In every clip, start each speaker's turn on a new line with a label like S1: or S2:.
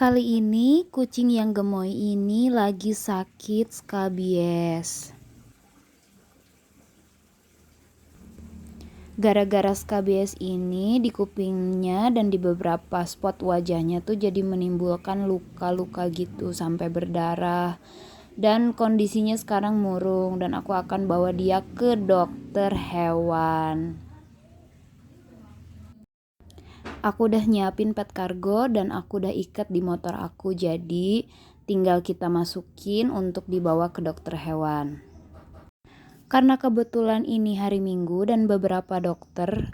S1: Kali ini kucing yang gemoy ini lagi sakit skabies. Gara-gara skabies ini di kupingnya dan di beberapa spot wajahnya tuh jadi menimbulkan luka-luka gitu sampai berdarah. Dan kondisinya sekarang murung dan aku akan bawa dia ke dokter hewan. Aku udah nyiapin pet kargo dan aku udah ikat di motor aku, jadi tinggal kita masukin untuk dibawa ke dokter hewan. Karena kebetulan ini hari Minggu dan beberapa dokter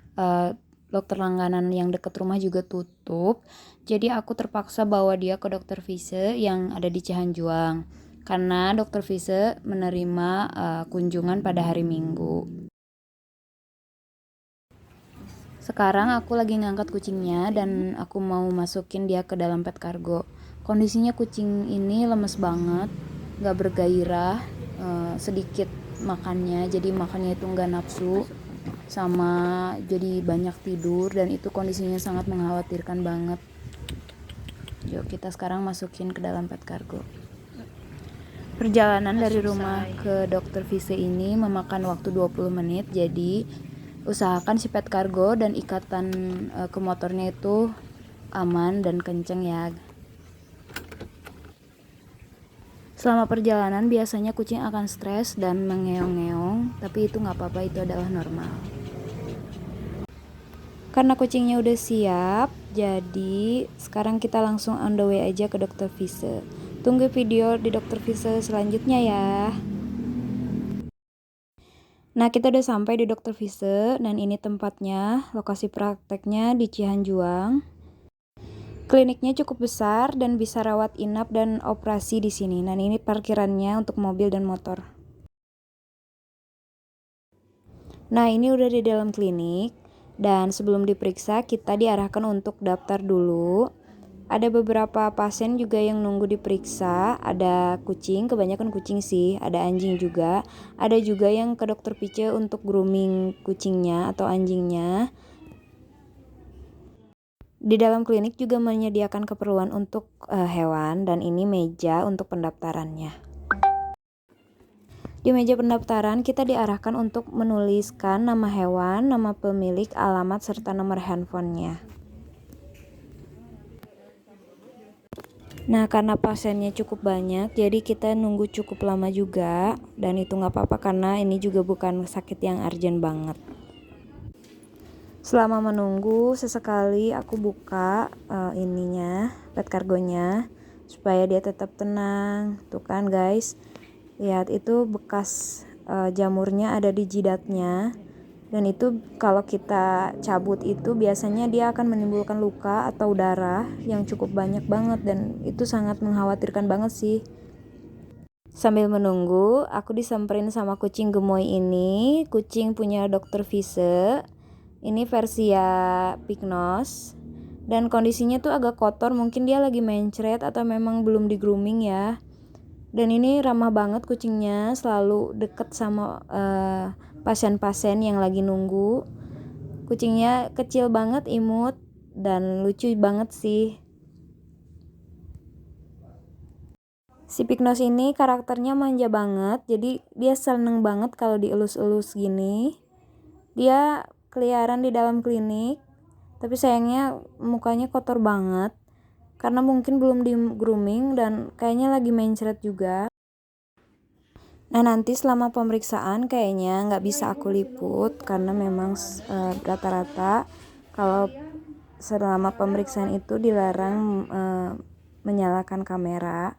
S1: langganan yang deket rumah juga tutup, jadi aku terpaksa bawa dia ke dokter Vise yang ada di Cihanjuang. Karena dokter Vise menerima kunjungan pada hari Minggu. Sekarang aku lagi ngangkat kucingnya dan aku mau masukin dia ke dalam pet kargo. Kondisinya kucing ini lemes banget, gak bergairah, sedikit makannya, jadi makannya itu gak nafsu, sama jadi banyak tidur, dan itu kondisinya sangat mengkhawatirkan banget. Yuk kita sekarang masukin ke dalam pet kargo. Perjalanan dari rumah ke dokter Vise ini memakan waktu 20 menit, jadi usahakan si pet kargo dan ikatan ke motornya itu aman dan kenceng ya. Selama perjalanan biasanya kucing akan stres dan mengeong-ngeong, tapi itu gak apa-apa, itu adalah normal. Karena kucingnya udah siap, jadi sekarang kita langsung on the way aja ke dokter Vise. Tunggu video di dokter Vise selanjutnya ya. Nah, kita udah sampai di dokter Vise dan ini tempatnya, lokasi prakteknya di Cihanjuang. Kliniknya cukup besar dan bisa rawat inap dan operasi di sini. Nah, ini parkirannya untuk mobil dan motor. Nah, ini udah di dalam klinik dan sebelum diperiksa kita diarahkan untuk daftar dulu. Ada beberapa pasien juga yang nunggu diperiksa, ada kucing, kebanyakan kucing sih, ada anjing juga. Ada juga yang ke dokter Pice untuk grooming kucingnya atau anjingnya. Di dalam klinik juga menyediakan keperluan untuk hewan dan ini meja untuk pendaftarannya. Di meja pendaftaran kita diarahkan untuk menuliskan nama hewan, nama pemilik, alamat, serta nomor handphonenya. Nah, karena pasiennya cukup banyak, jadi kita nunggu cukup lama juga, dan itu nggak apa-apa karena ini juga bukan sakit yang urgent banget. Selama menunggu, sesekali aku buka pet kargonya, supaya dia tetap tenang. Tuh kan guys, lihat itu bekas jamurnya ada di jidatnya. Dan itu kalau kita cabut itu biasanya dia akan menimbulkan luka atau darah yang cukup banyak banget dan itu sangat mengkhawatirkan banget sih. Sambil menunggu, aku disamperin sama kucing gemoy ini, kucing punya dokter Vise. Ini versi ya Pygnos. Dan kondisinya tuh agak kotor, mungkin dia lagi mencret atau memang belum di grooming ya. Dan ini ramah banget kucingnya, selalu deket sama pasien-pasien yang lagi nunggu. Kucingnya kecil banget, imut, dan lucu banget sih. Si Pygnos ini karakternya manja banget, jadi dia seneng banget kalau dielus-elus gini. Dia keliaran di dalam klinik, tapi sayangnya mukanya kotor banget. Karena mungkin belum di grooming dan kayaknya lagi mencret juga. Nah, nanti selama pemeriksaan kayaknya nggak bisa aku liput karena memang rata-rata kalau selama pemeriksaan itu dilarang menyalakan kamera.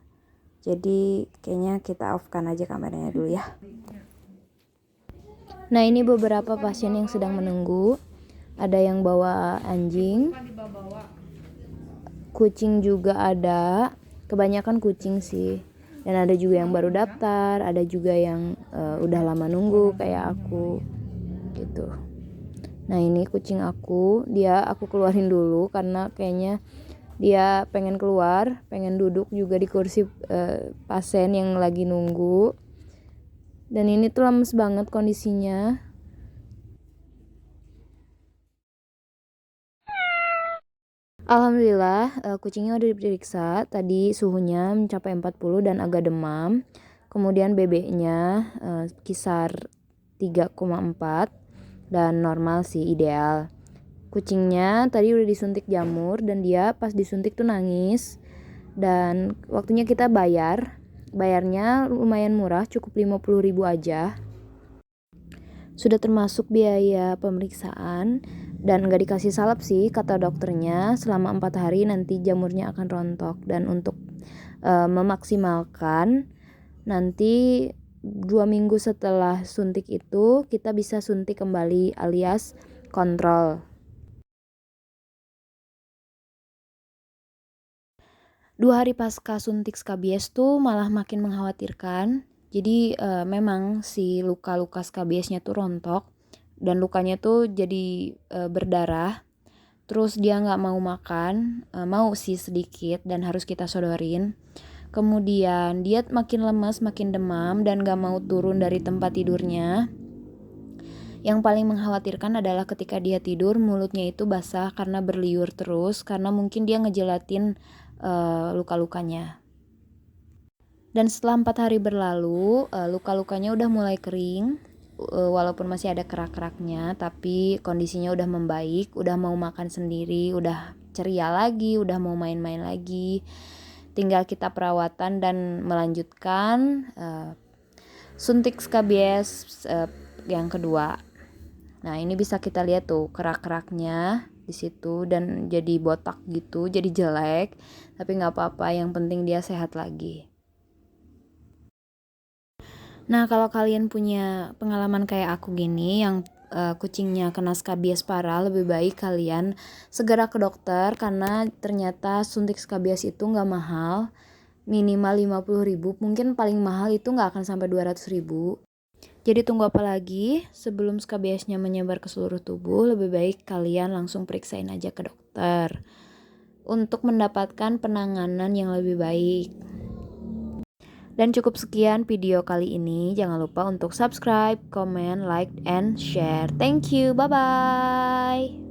S1: Jadi kayaknya kita off-kan aja kameranya dulu ya. Nah, ini beberapa pasien yang sedang menunggu. Ada yang bawa anjing, kucing juga ada, kebanyakan kucing sih. Dan ada juga yang baru daftar, ada juga yang udah lama nunggu kayak aku gitu. Nah, ini kucing aku, aku keluarin dulu karena kayaknya dia pengen keluar, pengen duduk juga di kursi pasien yang lagi nunggu. Dan ini tuh lemes banget kondisinya. Alhamdulillah kucingnya udah diperiksa, tadi suhunya mencapai 40 dan agak demam. Kemudian BB-nya kisar 3,4 dan normal sih, ideal. Kucingnya tadi udah disuntik jamur dan dia pas disuntik tuh nangis. Dan waktunya kita bayarnya lumayan murah, cukup 50.000 aja. Sudah termasuk biaya pemeriksaan dan gak dikasih salep sih, kata dokternya selama 4 hari nanti jamurnya akan rontok. Dan untuk memaksimalkan, nanti 2 minggu setelah suntik itu kita bisa suntik kembali alias kontrol. 2 hari pasca suntik skabies tuh malah makin mengkhawatirkan. Jadi memang si luka-luka skabiesnya tuh rontok dan lukanya tuh jadi berdarah. Terus dia nggak mau makan, mau sih sedikit dan harus kita sodorin. Kemudian dia makin lemes, makin demam dan gak mau turun dari tempat tidurnya. Yang paling mengkhawatirkan adalah ketika dia tidur mulutnya itu basah karena berliur terus, karena mungkin dia ngejelatin luka-lukanya. Dan setelah 4 hari berlalu, luka-lukanya udah mulai kering, walaupun masih ada kerak-keraknya, tapi kondisinya udah membaik, udah mau makan sendiri, udah ceria lagi, udah mau main-main lagi. Tinggal kita perawatan dan melanjutkan suntik skabies yang kedua. Nah, ini bisa kita lihat tuh kerak-keraknya di situ dan jadi botak gitu, jadi jelek, tapi nggak apa-apa, yang penting dia sehat lagi. Nah, kalau kalian punya pengalaman kayak aku gini yang kucingnya kena skabies parah, lebih baik kalian segera ke dokter karena ternyata suntik skabies itu nggak mahal, minimal 50.000, mungkin paling mahal itu nggak akan sampai 200.000. Jadi tunggu apa lagi? Sebelum skabiesnya menyebar ke seluruh tubuh, lebih baik kalian langsung periksain aja ke dokter untuk mendapatkan penanganan yang lebih baik. Dan cukup sekian video kali ini. Jangan lupa untuk subscribe, comment, like, and share. Thank you. Bye-bye.